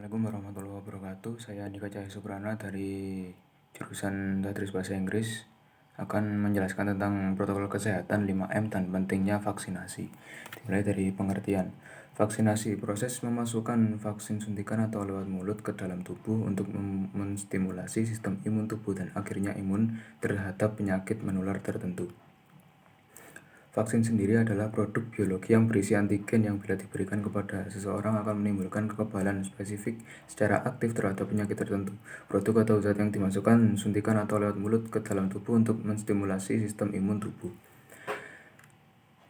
Assalamualaikum warahmatullahi wabarakatuh. Saya Andika Cahaya Suprana dari jurusan Tadris Bahasa Inggris akan menjelaskan tentang protokol kesehatan 5M dan pentingnya vaksinasi. Dimulai dari pengertian. Vaksinasi, proses memasukkan vaksin suntikan atau lewat mulut ke dalam tubuh untuk menstimulasi sistem imun tubuh dan akhirnya imun terhadap penyakit menular tertentu. Vaksin sendiri adalah produk biologi yang berisi antigen yang bila diberikan kepada seseorang akan menimbulkan kekebalan spesifik secara aktif terhadap penyakit tertentu. Produk atau zat yang dimasukkan suntikan atau lewat mulut ke dalam tubuh untuk menstimulasi sistem imun tubuh.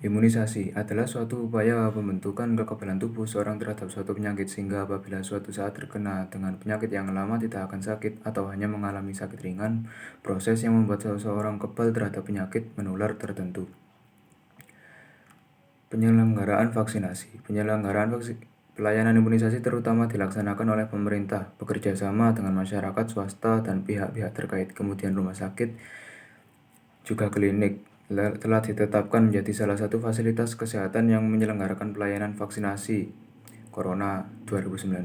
Imunisasi adalah suatu upaya pembentukan kekebalan tubuh seorang terhadap suatu penyakit sehingga apabila suatu saat terkena dengan penyakit yang lama tidak akan sakit atau hanya mengalami sakit ringan, proses yang membuat seseorang kebal terhadap penyakit menular tertentu. Penyelenggaraan vaksinasi. Pelayanan imunisasi terutama dilaksanakan oleh pemerintah, bekerja sama dengan masyarakat, swasta, dan pihak-pihak terkait. Kemudian rumah sakit, juga klinik, telah ditetapkan menjadi salah satu fasilitas kesehatan yang menyelenggarakan pelayanan vaksinasi Corona 2019.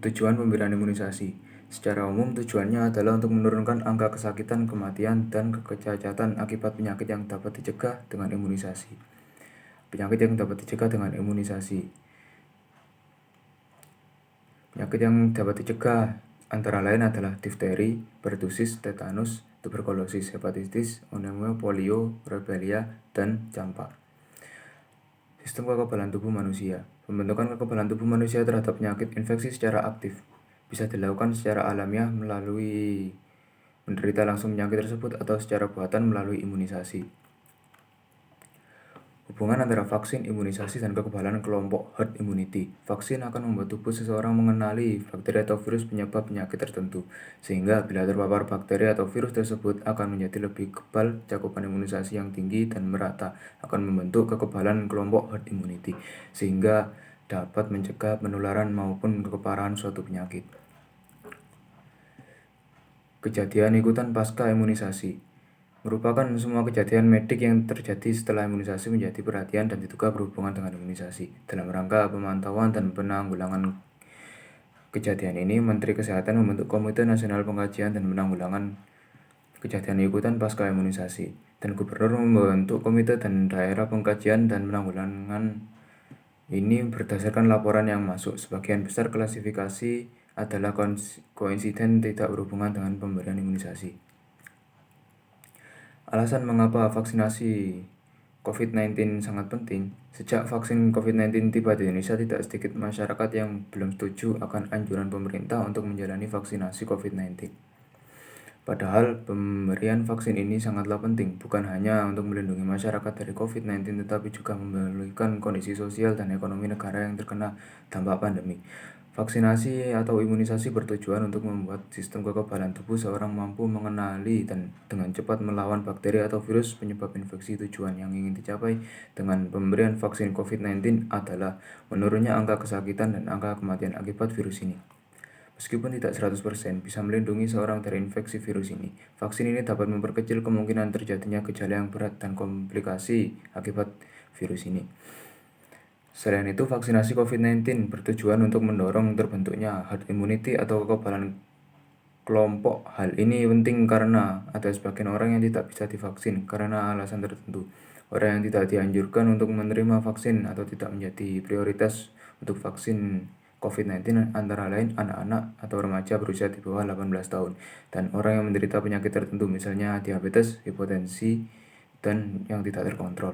Tujuan pemberian imunisasi. Secara umum tujuannya adalah untuk menurunkan angka kesakitan, kematian, dan kecacatan akibat penyakit yang dapat dicegah dengan imunisasi. Penyakit yang dapat dicegah dengan imunisasi. Penyakit yang dapat dicegah antara lain adalah difteri, pertusis, tetanus, tuberkulosis, hepatitis, anemia, polio, rubella, dan campak. Sistem kekebalan tubuh manusia. Pembentukan kekebalan tubuh manusia terhadap penyakit infeksi secara aktif bisa dilakukan secara alamiah melalui menderita langsung penyakit tersebut atau secara buatan melalui imunisasi. Hubungan antara vaksin, imunisasi, dan kekebalan kelompok herd immunity. Vaksin akan membuat tubuh seseorang mengenali bakteri atau virus penyebab penyakit tertentu, sehingga bila terpapar bakteri atau virus tersebut akan menjadi lebih kebal. Cakupan imunisasi yang tinggi dan merata akan membentuk kekebalan kelompok herd immunity, sehingga dapat mencegah penularan maupun keparahan suatu penyakit. Kejadian ikutan pasca imunisasi merupakan semua kejadian medik yang terjadi setelah imunisasi menjadi perhatian dan diduga berhubungan dengan imunisasi. Dalam rangka pemantauan dan penanggulangan kejadian ini, Menteri Kesehatan membentuk Komite Nasional Pengkajian dan Penanggulangan Kejadian Ikutan Pasca Imunisasi, dan Gubernur membentuk Komite dan Daerah Pengkajian dan Penanggulangan ini berdasarkan laporan yang masuk. Sebagian besar klasifikasi adalah koinsiden tidak berhubungan dengan pemberian imunisasi. Alasan mengapa vaksinasi COVID-19 sangat penting. Sejak vaksin COVID-19 tiba di Indonesia, tidak sedikit masyarakat yang belum setuju akan anjuran pemerintah untuk menjalani vaksinasi COVID-19. Padahal pemberian vaksin ini sangatlah penting, bukan hanya untuk melindungi masyarakat dari COVID-19, tetapi juga memulihkan kondisi sosial dan ekonomi negara yang terkena dampak pandemi. Vaksinasi atau imunisasi bertujuan untuk membuat sistem kekebalan tubuh seorang mampu mengenali dan dengan cepat melawan bakteri atau virus penyebab infeksi. Tujuan yang ingin dicapai dengan pemberian vaksin COVID-19 adalah menurunnya angka kesakitan dan angka kematian akibat virus ini. Meskipun tidak 100% bisa melindungi seorang dari infeksi virus ini, vaksin ini dapat memperkecil kemungkinan terjadinya gejala yang berat dan komplikasi akibat virus ini. Selain itu, vaksinasi COVID-19 bertujuan untuk mendorong terbentuknya herd immunity atau kekebalan kelompok. Hal ini penting karena ada sebagian orang yang tidak bisa divaksin karena alasan tertentu. Orang yang tidak dianjurkan untuk menerima vaksin atau tidak menjadi prioritas untuk vaksin COVID-19 antara lain anak-anak atau remaja berusia di bawah 18 tahun dan orang yang menderita penyakit tertentu misalnya diabetes, hipertensi, dan yang tidak terkontrol.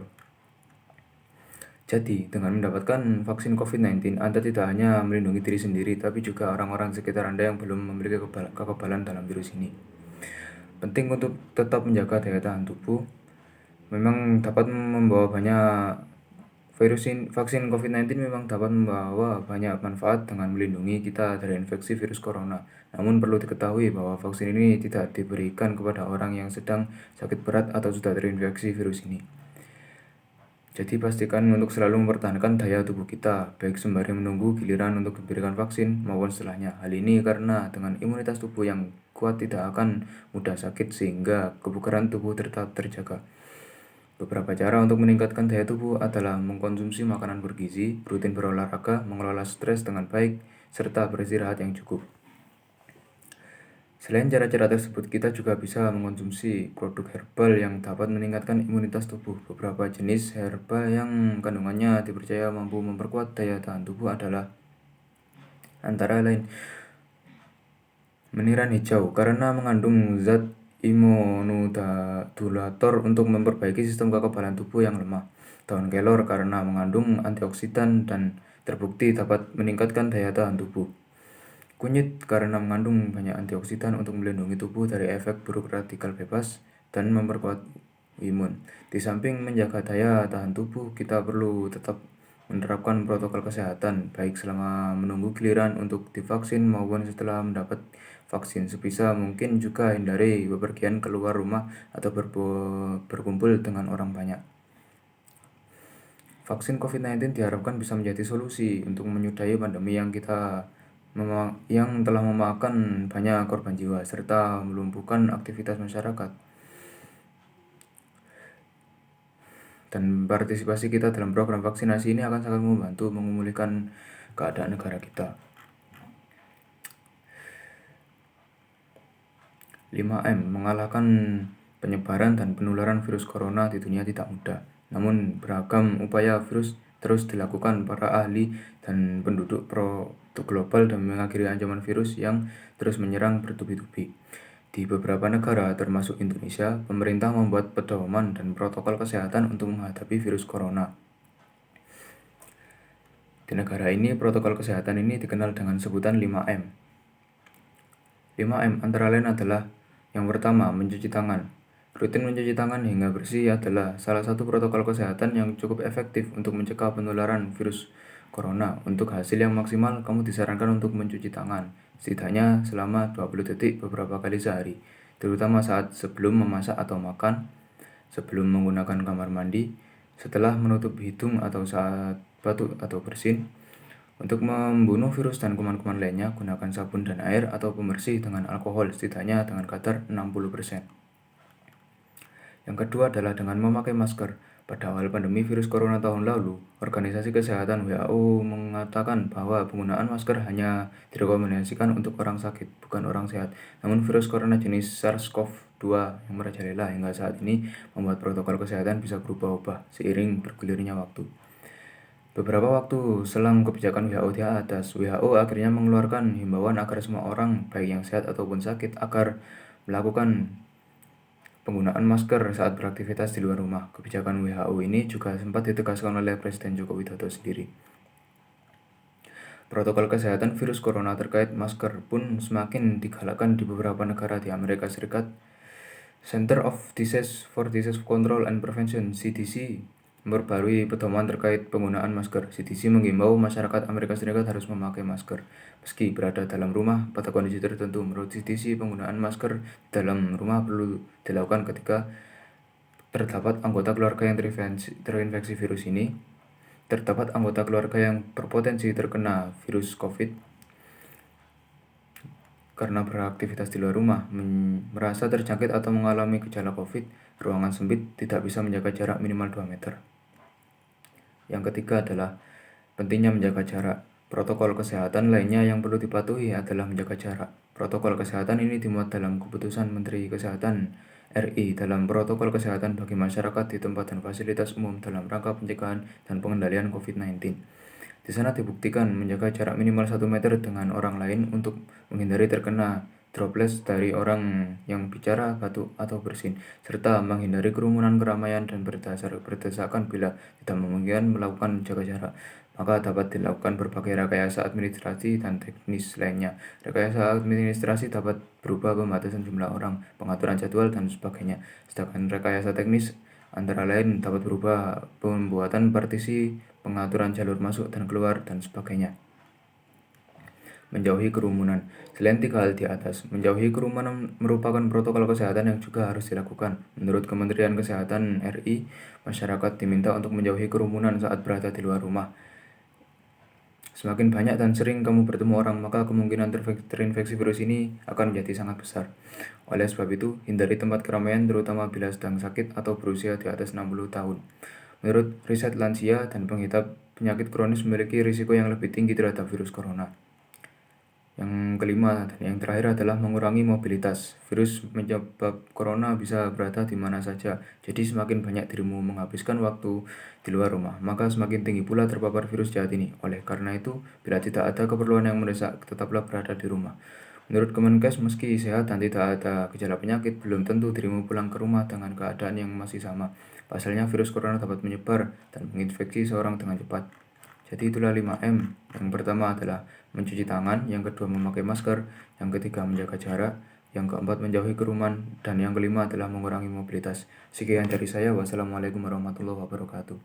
Jadi, dengan mendapatkan vaksin COVID-19, Anda tidak hanya melindungi diri sendiri, tapi juga orang-orang sekitar Anda yang belum memiliki kekebalan dalam virus ini. Penting untuk tetap menjaga daya tahan tubuh. Memang dapat membawa banyak vaksin COVID-19 memang dapat membawa banyak manfaat dengan melindungi kita dari infeksi virus corona. Namun perlu diketahui bahwa vaksin ini tidak diberikan kepada orang yang sedang sakit berat atau sudah terinfeksi virus ini. Jadi pastikan untuk selalu mempertahankan daya tubuh kita, baik sembari menunggu giliran untuk diberikan vaksin maupun setelahnya. Hal ini karena dengan imunitas tubuh yang kuat tidak akan mudah sakit sehingga kebugaran tubuh tetap terjaga. Beberapa cara untuk meningkatkan daya tubuh adalah mengkonsumsi makanan bergizi, rutin berolahraga, mengelola stres dengan baik, serta beristirahat yang cukup. Selain cara-cara tersebut, kita juga bisa mengkonsumsi produk herbal yang dapat meningkatkan imunitas tubuh. Beberapa jenis herbal yang kandungannya dipercaya mampu memperkuat daya tahan tubuh adalah antara lain meniran hijau karena mengandung zat imunodulator untuk memperbaiki sistem kekebalan tubuh yang lemah. Daun kelor karena mengandung antioksidan dan terbukti dapat meningkatkan daya tahan tubuh. Kunyit karena mengandung banyak antioksidan untuk melindungi tubuh dari efek buruk radikal bebas dan memperkuat imun. Di samping menjaga daya tahan tubuh, kita perlu tetap menerapkan protokol kesehatan, baik selama menunggu giliran untuk divaksin maupun setelah mendapat vaksin. Sebisa mungkin juga hindari bepergian keluar rumah atau berkumpul dengan orang banyak. Vaksin COVID-19 diharapkan bisa menjadi solusi untuk menyudahi pandemi yang telah memakan banyak korban jiwa serta melumpuhkan aktivitas masyarakat. Dan partisipasi kita dalam program vaksinasi ini akan sangat membantu memulihkan keadaan negara kita. 5M mengalahkan penyebaran dan penularan virus corona di dunia tidak mudah. Namun beragam upaya virus terus dilakukan para ahli dan penduduk global dan mengakhiri ancaman virus yang terus menyerang bertubi-tubi. Di beberapa negara, termasuk Indonesia, pemerintah membuat pedoman dan protokol kesehatan untuk menghadapi virus corona. Di negara ini, protokol kesehatan ini dikenal dengan sebutan 5M. 5M antara lain adalah yang pertama, mencuci tangan. Rutin mencuci tangan hingga bersih adalah salah satu protokol kesehatan yang cukup efektif untuk mencegah penularan virus corona. Untuk hasil yang maksimal, kamu disarankan untuk mencuci tangan setidaknya selama 20 detik beberapa kali sehari, terutama saat sebelum memasak atau makan, sebelum menggunakan kamar mandi, setelah menutup hidung atau saat batuk atau bersin. Untuk membunuh virus dan kuman-kuman lainnya, gunakan sabun dan air atau pembersih dengan alkohol setidaknya dengan kadar 60%. Yang kedua adalah dengan memakai masker. Pada awal pandemi virus corona tahun lalu, Organisasi Kesehatan WHO mengatakan bahwa penggunaan masker hanya direkomendasikan untuk orang sakit, bukan orang sehat. Namun virus corona jenis SARS-CoV-2 yang merajalela hingga saat ini membuat protokol kesehatan bisa berubah-ubah seiring bergulirnya waktu. Beberapa waktu selang kebijakan WHO di atas, WHO akhirnya mengeluarkan himbauan agar semua orang, baik yang sehat ataupun sakit, agar melakukan penggunaan masker saat beraktivitas di luar rumah. Kebijakan WHO ini juga sempat ditegaskan oleh Presiden Joko Widodo sendiri. Protokol kesehatan virus corona terkait masker pun semakin digalakkan di beberapa negara di Amerika Serikat. Center of Disease for Disease Control and Prevention (CDC) memperbarui pedoman terkait penggunaan masker. CDC mengimbau masyarakat Amerika Serikat harus memakai masker meski berada dalam rumah pada kondisi tertentu. Menurut CDC, penggunaan masker dalam rumah perlu dilakukan ketika terdapat anggota keluarga yang terinfeksi virus ini, terdapat anggota keluarga yang berpotensi terkena virus COVID karena beraktivitas di luar rumah, merasa terjangkit atau mengalami gejala COVID, ruangan sempit, tidak bisa menjaga jarak minimal 2 meter. Yang ketiga adalah pentingnya menjaga jarak. Protokol kesehatan lainnya yang perlu dipatuhi adalah menjaga jarak. Protokol kesehatan ini dimuat dalam Keputusan Menteri Kesehatan RI dalam protokol kesehatan bagi masyarakat di tempat dan fasilitas umum dalam rangka pencegahan dan pengendalian COVID-19. Di sana dibuktikan menjaga jarak minimal 1 meter dengan orang lain untuk menghindari terkena droplets dari orang yang bicara, batuk, atau bersin, serta menghindari kerumunan keramaian dan berdesakan bila tidak memungkinkan melakukan jaga jarak. Maka dapat dilakukan berbagai rekayasa administrasi dan teknis lainnya. Rekayasa administrasi dapat berupa pembatasan jumlah orang, pengaturan jadwal, dan sebagainya. Sedangkan rekayasa teknis antara lain dapat berupa pembuatan partisi, pengaturan jalur masuk dan keluar, dan sebagainya. Menjauhi kerumunan. Selain 3 hal di atas, menjauhi kerumunan merupakan protokol kesehatan yang juga harus dilakukan. Menurut Kementerian Kesehatan RI, masyarakat diminta untuk menjauhi kerumunan saat berada di luar rumah. Semakin banyak dan sering kamu bertemu orang, maka kemungkinan terinfeksi virus ini akan menjadi sangat besar. Oleh sebab itu, hindari tempat keramaian terutama bila sedang sakit atau berusia di atas 60 tahun. Menurut riset, lansia dan pengidap penyakit kronis memiliki risiko yang lebih tinggi terhadap virus corona. Yang kelima dan yang terakhir adalah mengurangi mobilitas. Virus menyebab corona bisa berada di mana saja, jadi semakin banyak dirimu menghabiskan waktu di luar rumah, maka semakin tinggi pula terpapar virus jahat ini. Oleh karena itu, bila tidak ada keperluan yang mendesak, tetaplah berada di rumah. Menurut Kemenkes, meski sehat dan tidak ada gejala penyakit, belum tentu dirimu pulang ke rumah dengan keadaan yang masih sama. Pasalnya, virus corona dapat menyebar dan menginfeksi seorang dengan cepat. Jadi itulah 5M. Yang pertama adalah mencuci tangan, yang kedua memakai masker, yang ketiga menjaga jarak, yang keempat menjauhi kerumunan, dan yang kelima adalah mengurangi mobilitas. Sekian dari saya. Wassalamualaikum warahmatullahi wabarakatuh.